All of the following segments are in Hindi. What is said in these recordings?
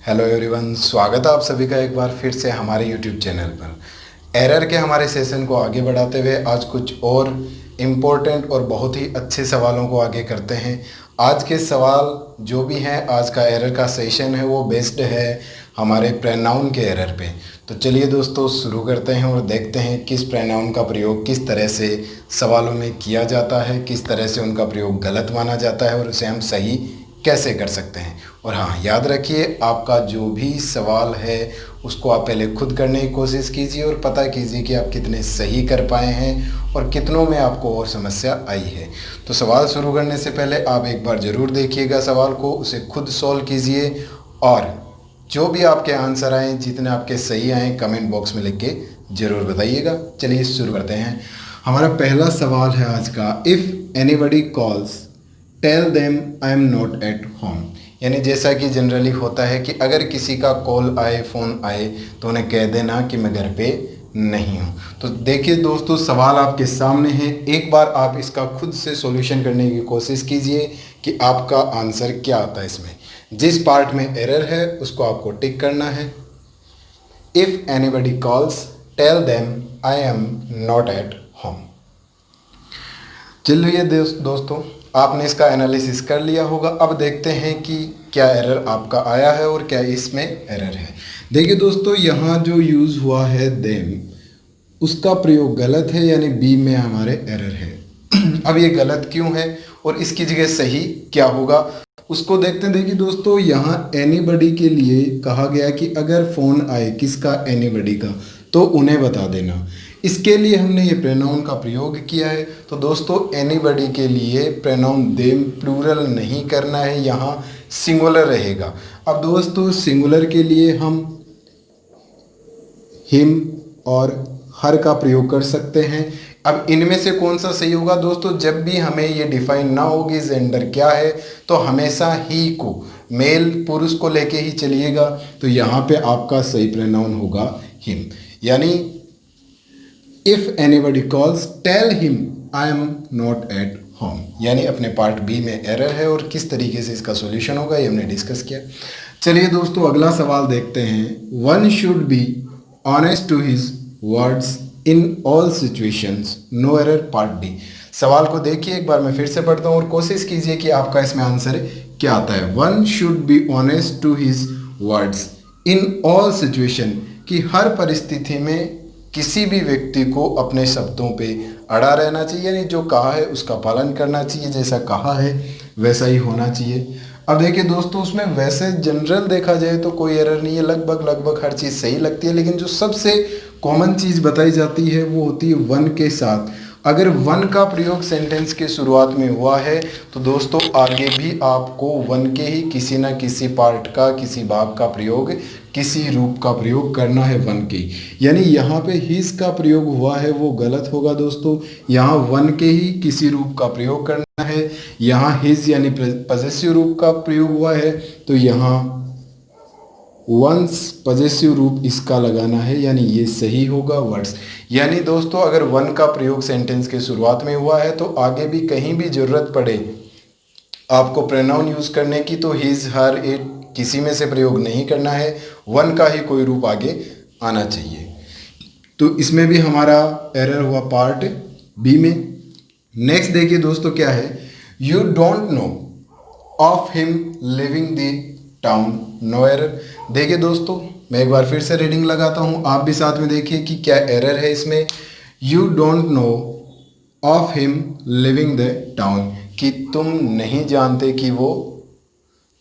हेलो एवरीवन, स्वागत है आप सभी का एक बार फिर से हमारे यूट्यूब चैनल पर। एरर के हमारे सेशन को आगे बढ़ाते हुए आज कुछ और इम्पोर्टेंट और बहुत ही अच्छे सवालों को आगे करते हैं। आज के सवाल जो भी हैं, आज का एरर का सेशन है वो बेस्ड है हमारे प्रोनाउन के एरर पे। तो चलिए दोस्तों शुरू करते हैं और देखते हैं किस प्रोनाउन का प्रयोग किस तरह से सवालों में किया जाता है, किस तरह से उनका प्रयोग गलत माना जाता है और उसे हम सही कैसे कर सकते हैं। और हाँ, याद रखिए आपका जो भी सवाल है उसको आप पहले खुद करने की कोशिश कीजिए और पता कीजिए कि आप कितने सही कर पाए हैं और कितनों में आपको और समस्या आई है। तो सवाल शुरू करने से पहले आप एक बार ज़रूर देखिएगा सवाल को, उसे खुद सॉल्व कीजिए और जो भी आपके आंसर आए, जितने आपके सही आए, कमेंट बॉक्स में लिख के ज़रूर बताइएगा। चलिए शुरू करते हैं। हमारा पहला सवाल है आज का, if anybody calls tell them I am not at home. यानी जैसा कि जनरली होता है कि अगर किसी का कॉल आए, फ़ोन आए तो उन्हें कह देना कि मैं घर पे नहीं हूँ। तो देखिए दोस्तों, सवाल आपके सामने है, एक बार आप इसका खुद से सॉल्यूशन करने की कोशिश कीजिए कि आपका आंसर क्या आता है। इसमें जिस पार्ट में एरर है उसको आपको टिक करना है। If anybody calls tell them I am not at home. चलिए दोस्तों, आपने इसका एनालिसिस कर लिया होगा। अब देखते हैं कि क्या एरर आपका आया है और क्या इसमें एरर है। देखिए दोस्तों, यहाँ जो यूज़ हुआ है देम, उसका प्रयोग गलत है, यानी बी में हमारे एरर है। अब ये गलत क्यों है और इसकी जगह सही क्या होगा उसको देखते हैं। देखिए दोस्तों, यहाँ एनीबडी के लिए कहा गया कि अगर फ़ोन आए, किसका, एनीबडी का, तो उन्हें बता देना। इसके लिए हमने ये प्रोनाउन का प्रयोग किया है। तो दोस्तों, एनीबडी के लिए प्रोनाउन देम प्लूरल नहीं करना है, यहाँ सिंगुलर रहेगा। अब दोस्तों, सिंगुलर के लिए हम हिम और हर का प्रयोग कर सकते हैं। अब इनमें से कौन सा सही होगा दोस्तों? जब भी हमें ये डिफाइन ना होगी जेंडर क्या है, तो हमेशा ही को, मेल पुरुष को लेके ही चलिएगा। तो यहाँ पे आपका सही प्रोनाउन होगा हिम। यानी if anybody calls tell him I am not at home. यानी अपने पार्ट बी में एरर है और किस तरीके से इसका सॉल्यूशन होगा ये हमने डिस्कस किया। चलिए दोस्तों, अगला सवाल देखते हैं। One should be honest to his words in all situations, no error, part D. सवाल को देखिए, एक बार मैं फिर से पढ़ता हूँ और कोशिश कीजिए कि आपका इसमें आंसर क्या आता है। One should be honest to his words in all situation, कि हर परिस्थिति में किसी भी व्यक्ति को अपने शब्दों पे अड़ा रहना चाहिए, यानी जो कहा है उसका पालन करना चाहिए, जैसा कहा है वैसा ही होना चाहिए। अब देखिए दोस्तों, उसमें वैसे जनरल देखा जाए तो कोई एरर नहीं है, लगभग हर चीज़ सही लगती है। लेकिन जो सबसे कॉमन चीज़ बताई जाती है वो होती है वन के साथ। अगर वन का प्रयोग सेंटेंस के शुरुआत में हुआ है तो दोस्तों आगे भी आपको वन के ही किसी न किसी पार्ट का, किसी भाग का प्रयोग, किसी रूप का प्रयोग करना है वन के। यानी यहाँ पे हिज का प्रयोग हुआ है वो गलत होगा दोस्तों। यहाँ वन के ही किसी रूप का प्रयोग करना है। यहाँ हिज यानी पजेसिव रूप का प्रयोग हुआ है तो यहाँ वंस पजेसिव रूप इसका लगाना है, यानी ये सही होगा वर्ड्स। यानी दोस्तों, अगर वन का प्रयोग सेंटेंस के शुरुआत में हुआ है तो आगे भी कहीं भी जरूरत पड़े आपको प्रोनाउन यूज़ करने की तो हिज, हर, इट, किसी में से प्रयोग नहीं करना है, वन का ही कोई रूप आगे आना चाहिए। तो इसमें भी हमारा एरर हुआ पार्ट बी में। नेक्स्ट देखिए दोस्तों क्या है, you don't know of him living the town, no error. देखिए दोस्तों, मैं एक बार फिर से रीडिंग लगाता हूँ, आप भी साथ में देखिए कि क्या एरर है इसमें। You don't know of him living the town, कि तुम नहीं जानते कि वो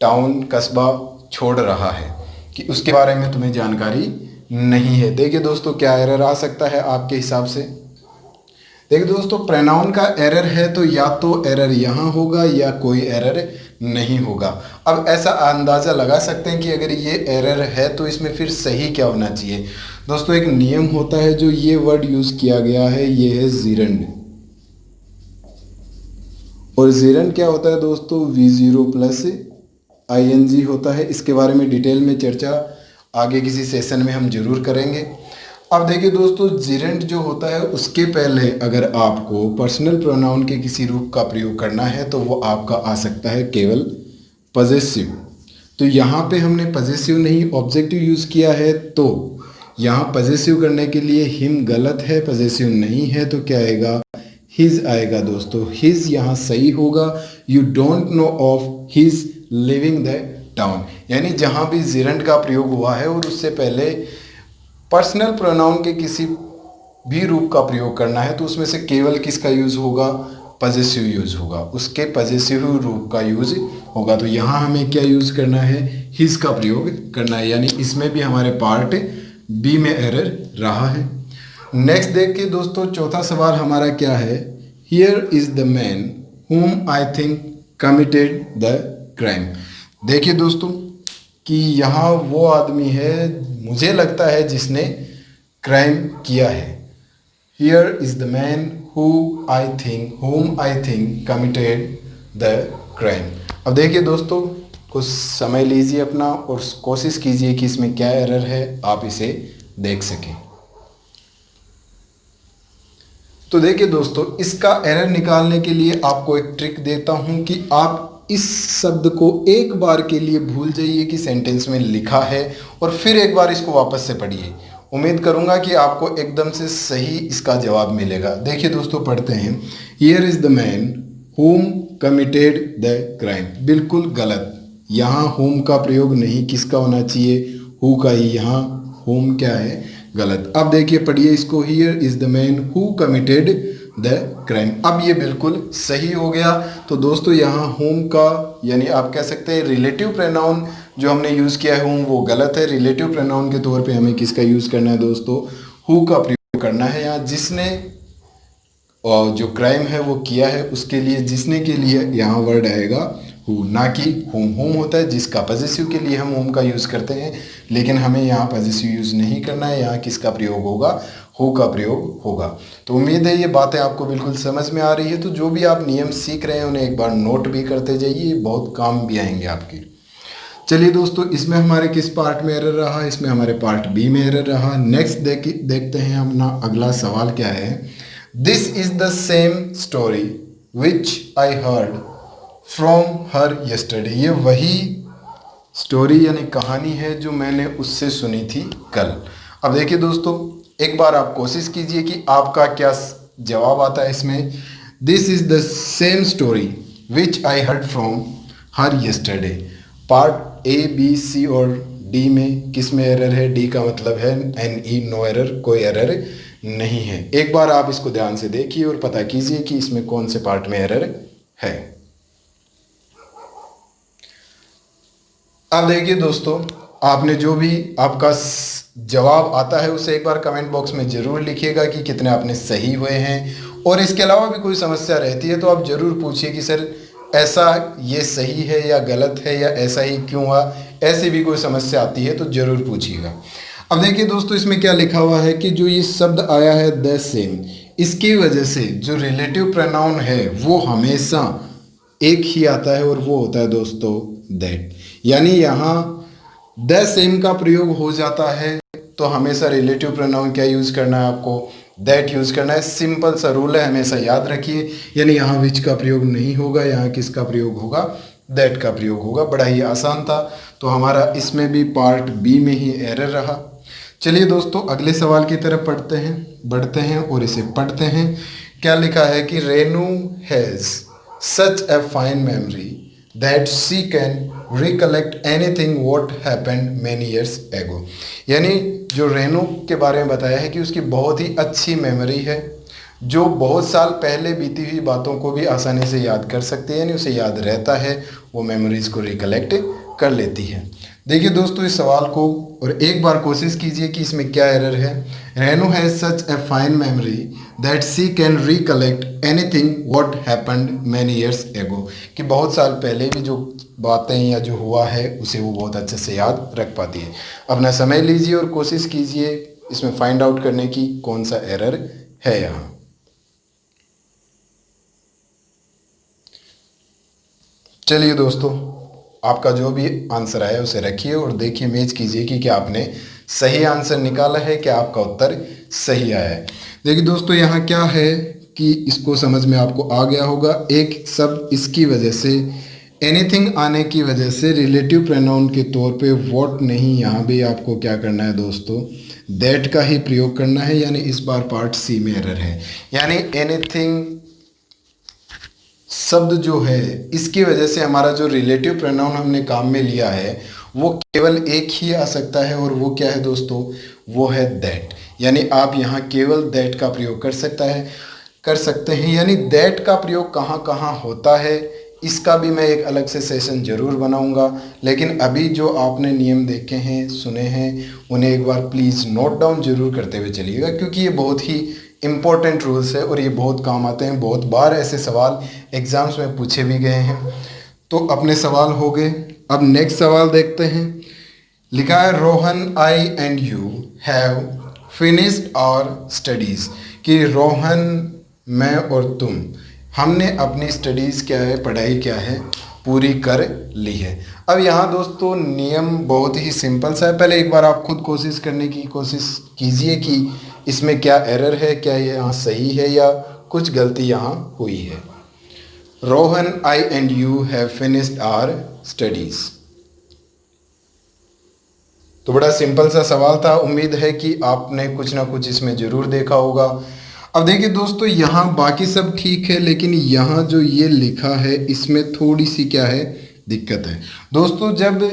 टाउन, कस्बा छोड़ रहा है, कि उसके बारे में तुम्हें जानकारी नहीं है। देखिए दोस्तों, क्या एरर आ सकता है आपके हिसाब से? देखिए दोस्तों, प्रोनाउन का एरर है तो या तो एरर यहाँ होगा या कोई एरर नहीं होगा। अब ऐसा अंदाज़ा लगा सकते हैं कि अगर ये एरर है तो इसमें फिर सही क्या होना चाहिए। दोस्तों, एक नियम होता है, जो ये वर्ड यूज़ किया गया है ये है जीरंड। और जीरंड क्या होता है दोस्तों? V0 प्लस ING होता है। इसके बारे में डिटेल में चर्चा आगे किसी सेशन में हम जरूर करेंगे। अब देखिए दोस्तों, जीरेंट जो होता है उसके पहले अगर आपको पर्सनल प्रोनाउन के किसी रूप का प्रयोग करना है तो वो आपका आ सकता है केवल पजेसिव। तो यहाँ पे हमने पजेसिव नहीं ऑब्जेक्टिव यूज़ किया है, तो यहाँ पजेसिव करने के लिए हिम गलत है, पजेसिव नहीं है, तो क्या आएगा, हिज आएगा दोस्तों। हिज यहाँ सही होगा। You don't know of his living the town, यानी जहाँ भी जिरंड का प्रयोग हुआ है और उससे पहले पर्सनल प्रोनाउन के किसी भी रूप का प्रयोग करना है तो उसमें से केवल किसका यूज़ होगा, पजेसिव यूज़ होगा, उसके पजेसिव रूप का यूज़ होगा। तो यहाँ हमें क्या यूज़ करना है, हिज का प्रयोग करना है, यानी इसमें भी हमारे पार्ट बी में एरर रहा है। नेक्स्ट देखिए दोस्तों, चौथा सवाल हमारा क्या है, here is the man whom I think committed the crime. देखिए दोस्तों कि यहाँ वो आदमी है, मुझे लगता है, जिसने क्राइम किया है। Here is the man whom I think committed the crime. अब देखिए दोस्तों, कुछ समय लीजिए अपना और कोशिश कीजिए कि इसमें क्या एरर है, आप इसे देख सकें। तो देखिए दोस्तों, इसका एरर निकालने के लिए आपको एक ट्रिक देता हूं कि आप इस शब्द को एक बार के लिए भूल जाइए कि सेंटेंस में लिखा है और फिर एक बार इसको वापस से पढ़िए। उम्मीद करूंगा कि आपको एकदम से सही इसका जवाब मिलेगा। देखिए दोस्तों, पढ़ते हैं, here is the man whom committed the crime. बिल्कुल गलत, यहाँ whom का प्रयोग नहीं, किसका होना चाहिए, who का ही। यहाँ whom क्या है, गलत। अब देखिए पढ़िए इसको, here is the man who committed the crime. अब ये बिल्कुल सही हो गया। तो दोस्तों यहाँ whom का, यानी आप कह सकते हैं रिलेटिव प्रोनाउन जो हमने यूज़ किया है whom, वो गलत है। रिलेटिव प्रोनाउन के तौर पे हमें किसका यूज़ करना है दोस्तों, हु का प्रयोग करना है। यहाँ जिसने और जो क्राइम है वो किया है, उसके लिए जिसने के लिए यहाँ वर्ड आएगा हु, ना कि होम। होम होता है जिसका, पजेसिव के लिए हम होम का यूज़ करते हैं, लेकिन हमें यहाँ पजेसिव यूज़ नहीं करना है। यहाँ किसका प्रयोग होगा, हु का प्रयोग होगा। तो उम्मीद है ये बातें आपको बिल्कुल समझ में आ रही है। तो जो भी आप नियम सीख रहे हैं उन्हें एक बार नोट भी करते जाइए, बहुत काम भी आएंगे आपके। चलिए दोस्तों, इसमें हमारे किस पार्ट में एरर रहा, इसमें हमारे पार्ट बी में एरर रहा। नेक्स्ट देखते हैं अपना अगला सवाल क्या है। This is the same story which I heard from her yesterday. ये वही स्टोरी यानी कहानी है जो मैंने उससे सुनी थी कल। अब देखिए दोस्तों, एक बार आप कोशिश कीजिए कि आपका क्या जवाब आता है इसमें। This is the same story which I heard from her yesterday. Part A, B, C और डी में किस में एरर है, डी का मतलब है NE, नो एरर, कोई एरर नहीं है। एक बार आप इसको ध्यान से देखिए और पता कीजिए कि इसमें कौन से पार्ट में एरर है। अब देखिए दोस्तों, आपने जो भी आपका जवाब आता है उसे एक बार कमेंट बॉक्स में ज़रूर लिखिएगा कि कितने आपने सही हुए हैं। और इसके अलावा भी कोई समस्या रहती है तो आप ज़रूर पूछिए कि सर ऐसा ये सही है या गलत है या ऐसा ही क्यों हुआ। ऐसी भी कोई समस्या आती है तो ज़रूर पूछिएगा। अब देखिए दोस्तों, इसमें क्या लिखा हुआ है कि जो ये शब्द आया है द सेम, इसकी वजह से जो रिलेटिव प्रोनाउन है वो हमेशा एक ही आता है और वो होता है दोस्तों दैट। यानी यहाँ द सेम का प्रयोग हो जाता है तो हमेशा रिलेटिव प्रोनाउन क्या यूज़ करना है, आपको दैट यूज़ करना है। सिंपल सा रूल है, हमेशा याद रखिए। यानी यहाँ विच का प्रयोग नहीं होगा, यहाँ किसका प्रयोग होगा, दैट का प्रयोग होगा। बड़ा ही आसान था। तो हमारा इसमें भी पार्ट बी में ही एरर रहा। चलिए दोस्तों, अगले सवाल की तरफ बढ़ते हैं और इसे पढ़ते हैं। क्या लिखा है कि Renu has such a fine memory that she can recollect anything what happened many years ago. यानी जो रेनू के बारे में बताया है कि उसकी बहुत ही अच्छी मेमोरी है, जो बहुत साल पहले बीती हुई बातों को भी आसानी से याद कर सकते हैं, यानी उसे याद रहता है, वो मेमोरीज को रिकलेक्ट कर लेती है। देखिए दोस्तों इस सवाल को और एक बार कोशिश कीजिए कि इसमें क्या एरर है। Renu has such a fine memory that she can recollect anything what happened many years ago, कि बहुत साल पहले भी जो बातें या जो हुआ है उसे वो बहुत अच्छे से याद रख पाती है। अपना समय लीजिए और कोशिश कीजिए इसमें फाइंड आउट करने की कौन सा एरर है यहाँ। चलिए दोस्तों, आपका जो भी आंसर आया उसे रखिए और देखिए, मैच कीजिए कि क्या आपने सही आंसर निकाला है, क्या आपका उत्तर सही आया है। देखिए दोस्तों, यहाँ क्या है कि इसको समझ में आपको आ गया होगा। एक शब्द इसकी वजह से एनीथिंग आने की वजह से रिलेटिव प्रोनाउन के तौर पे व्हाट नहीं, यहाँ भी आपको क्या करना है दोस्तों, दैट का ही प्रयोग करना है। यानी इस बार पार्ट सी में एरर है। यानी एनीथिंग शब्द जो है इसकी वजह से हमारा जो रिलेटिव प्रोनाउन हमने काम में लिया है वो केवल एक ही आ सकता है, और वो क्या है दोस्तों, वो है दैट। यानी आप यहाँ केवल दैट का प्रयोग कर सकते हैं। यानी दैट का प्रयोग कहाँ कहाँ होता है इसका भी मैं एक अलग से सेशन ज़रूर बनाऊंगा, लेकिन अभी जो आपने नियम देखे हैं, सुने हैं, उन्हें एक बार प्लीज़ नोट डाउन जरूर करते हुए चलिएगा, क्योंकि ये बहुत ही इम्पोर्टेंट रूल्स है और ये बहुत काम आते हैं। बहुत बार ऐसे सवाल एग्ज़ाम्स में पूछे भी गए हैं। तो अपने सवाल हो गए। अब नेक्स्ट सवाल देखते हैं। लिखा है Rohan, I and you have finished our studies, कि रोहन, मैं और तुम, हमने अपनी स्टडीज़ क्या है, पढ़ाई क्या है, पूरी कर ली है। अब यहाँ दोस्तों नियम बहुत ही सिंपल सा है। पहले एक बार आप खुद कोशिश करने की कोशिश कीजिए कि इसमें क्या एरर है, क्या ये यहाँ सही है या कुछ गलती यहाँ हुई है। Rohan, I and you have finished our studies. तो बड़ा सिंपल सा सवाल था। उम्मीद है कि आपने कुछ ना कुछ इसमें ज़रूर देखा होगा। अब देखिए दोस्तों, यहाँ बाकी सब ठीक है, लेकिन यहाँ जो ये लिखा है इसमें थोड़ी सी क्या है, दिक्कत है दोस्तों। जब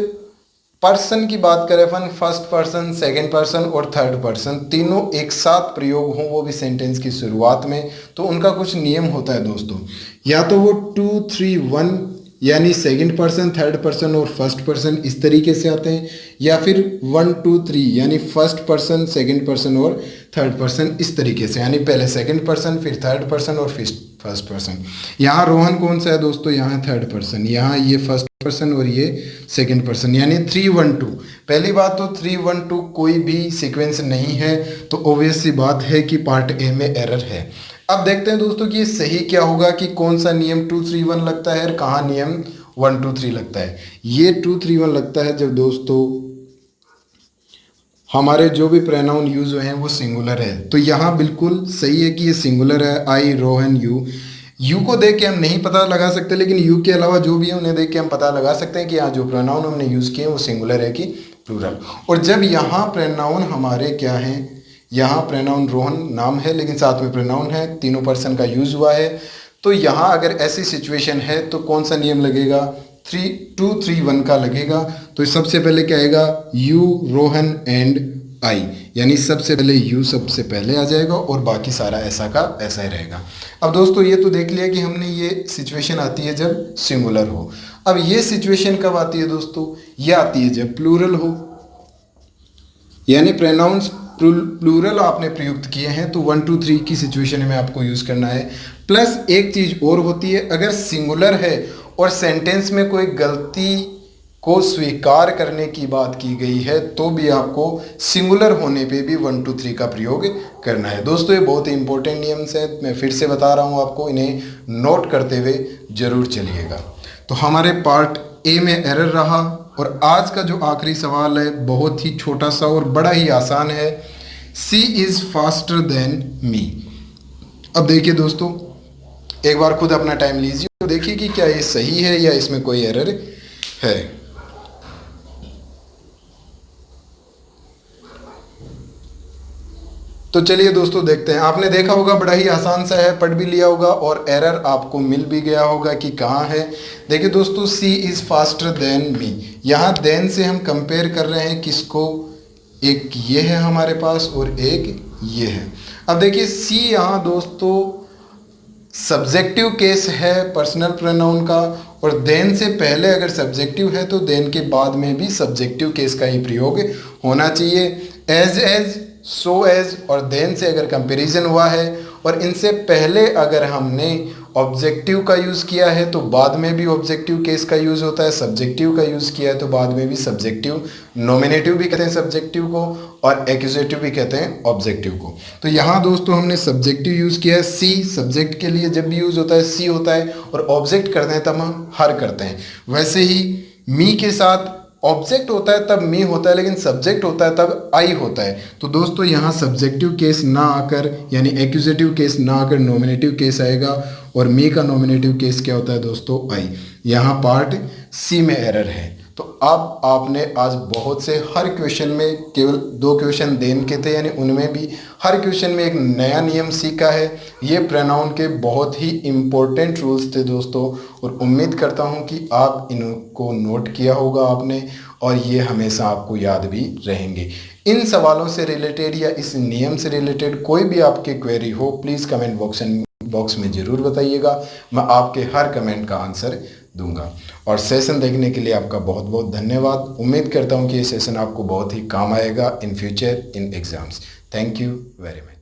पर्सन की बात करें अपन, फर्स्ट पर्सन, सेकंड पर्सन और थर्ड पर्सन तीनों एक साथ प्रयोग हों, वो भी सेंटेंस की शुरुआत में, तो उनका कुछ नियम होता है दोस्तों। या तो वो 2, 3, 1 यानी सेकंड पर्सन, थर्ड पर्सन और फर्स्ट पर्सन इस तरीके से आते हैं, या फिर 1, 2, 3 यानी फर्स्ट पर्सन, सेकंड पर्सन और थर्ड पर्सन इस तरीके से, यानी पहले सेकंड पर्सन, फिर थर्ड पर्सन और फिर फर्स्ट पर्सन। यहाँ रोहन कौन सा है दोस्तों, यहाँ थर्ड पर्सन, यहाँ ये फर्स्ट पर्सन और ये सेकंड पर्सन, यानी 3, 1, 2। पहली बात तो 3, 1, 2 कोई भी सीक्वेंस नहीं है, तो ऑब्वियस सी बात है कि पार्ट ए में एरर है। अब देखते हैं दोस्तों कि ये सही क्या होगा, कि कौन सा नियम 2, 3, 1 लगता है और कहाँ नियम 1, 2, 3 लगता है। ये 2, 3, 1 लगता है जब दोस्तों हमारे जो भी प्रोनाउन यूज हुए हैं वो सिंगुलर है। तो यहाँ बिल्कुल सही है कि ये सिंगुलर है। आई, रोहन, यू को देख के हम नहीं पता लगा सकते, लेकिन यू के अलावा जो भी है उन्हें देख के हम पता लगा सकते हैं कि यहाँ जो प्रोनाउन हमने यूज़ किए हैं वो सिंगुलर है कि प्लूरल। और जब यहाँ प्रोनाउन हमारे क्या हैं, यहाँ प्रोनाउन रोहन नाम है लेकिन साथ में प्रोनाउन है, तीनों पर्सन का यूज़ हुआ है, तो यहाँ अगर ऐसी सिचुएशन है तो कौन सा नियम लगेगा, 2, 3, 1 का लगेगा। तो सबसे पहले क्या आएगा, यू, रोहन एंड आई, यानी सबसे पहले यू सबसे पहले आ जाएगा और बाकी सारा ऐसा का ऐसा ही रहेगा। अब दोस्तों ये तो देख लिया कि हमने ये सिचुएशन आती है जब सिंगुलर हो। अब ये सिचुएशन कब आती है दोस्तों, ये आती है जब प्लूरल हो, यानी प्रोनाउंस प्लूरल आपने प्रयुक्त किए हैं, तो 1, 2, 3 की सिचुएशन में आपको यूज़ करना है। प्लस एक चीज़ और होती है, अगर सिंगुलर है और सेंटेंस में कोई गलती को स्वीकार करने की बात की गई है तो भी आपको सिंगुलर होने पे भी 1, 2, 3 का प्रयोग करना है। दोस्तों ये बहुत ही इंपॉर्टेंट नियम्स हैं, मैं फिर से बता रहा हूँ आपको, इन्हें नोट करते हुए जरूर चलिएगा। तो हमारे पार्ट ए में एरर रहा। और आज का जो आखिरी सवाल है बहुत ही छोटा सा और बड़ा ही आसान है। सी इज़ फास्टर देन मी। अब देखिए दोस्तों, एक बार खुद अपना टाइम लीजिए तो देखिए कि क्या ये सही है या इसमें कोई एरर है। तो चलिए दोस्तों देखते हैं। आपने देखा होगा बड़ा ही आसान सा है, पढ़ भी लिया होगा और एरर आपको मिल भी गया होगा कि कहाँ है। देखिए दोस्तों, सी इज़ फास्टर देन मी, यहाँ देन से हम कंपेयर कर रहे हैं किसको, एक ये है हमारे पास और एक ये है। अब देखिए सी यहाँ दोस्तों सब्जेक्टिव केस है पर्सनल प्रोनाउन का, और देन से पहले अगर सब्जेक्टिव है तो देन के बाद में भी सब्जेक्टिव केस का ही प्रयोग होना चाहिए। एज, सो एज और देन से अगर कंपैरिजन हुआ है और इनसे पहले अगर हमने ऑब्जेक्टिव का यूज़ किया है तो बाद में भी ऑब्जेक्टिव केस का यूज़ होता है, सब्जेक्टिव का यूज़ किया है तो बाद में भी सब्जेक्टिव, नॉमिनेटिव भी कहते हैं सब्जेक्टिव को और एक्यूजेटिव भी कहते हैं ऑब्जेक्टिव को। तो यहाँ दोस्तों हमने सब्जेक्टिव यूज़ किया है। सी सब्जेक्ट के लिए जब भी यूज़ होता है सी होता है, और ऑब्जेक्ट करते हैं तब हम हर करते हैं। वैसे ही मी के साथ ऑब्जेक्ट होता है तब मी होता है, लेकिन सब्जेक्ट होता है तब आई होता है। तो दोस्तों यहाँ सब्जेक्टिव केस ना आकर यानी एक्यूजेटिव केस ना आकर नॉमिनेटिव केस आएगा, और मी का नॉमिनेटिव केस क्या होता है दोस्तों, आई। यहाँ पार्ट सी में एरर है। तो अब आपने आज बहुत से हर क्वेश्चन में केवल 2 क्वेश्चन देन के थे, यानी उनमें भी हर क्वेश्चन में एक नया नियम सीखा है। ये प्रोनाउन के बहुत ही इम्पोर्टेंट रूल्स थे दोस्तों, और उम्मीद करता हूँ कि आप इनको नोट किया होगा आपने, और ये हमेशा आपको याद भी रहेंगे। इन सवालों से रिलेटेड या इस नियम से रिलेटेड कोई भी आपकी क्वेरी हो, प्लीज़ कमेंट बॉक्स में ज़रूर बताइएगा। मैं आपके हर कमेंट का आंसर दूंगा। और सेशन देखने के लिए आपका बहुत बहुत धन्यवाद। उम्मीद करता हूँ कि ये सेशन आपको बहुत ही काम आएगा in future in exams. Thank you very much.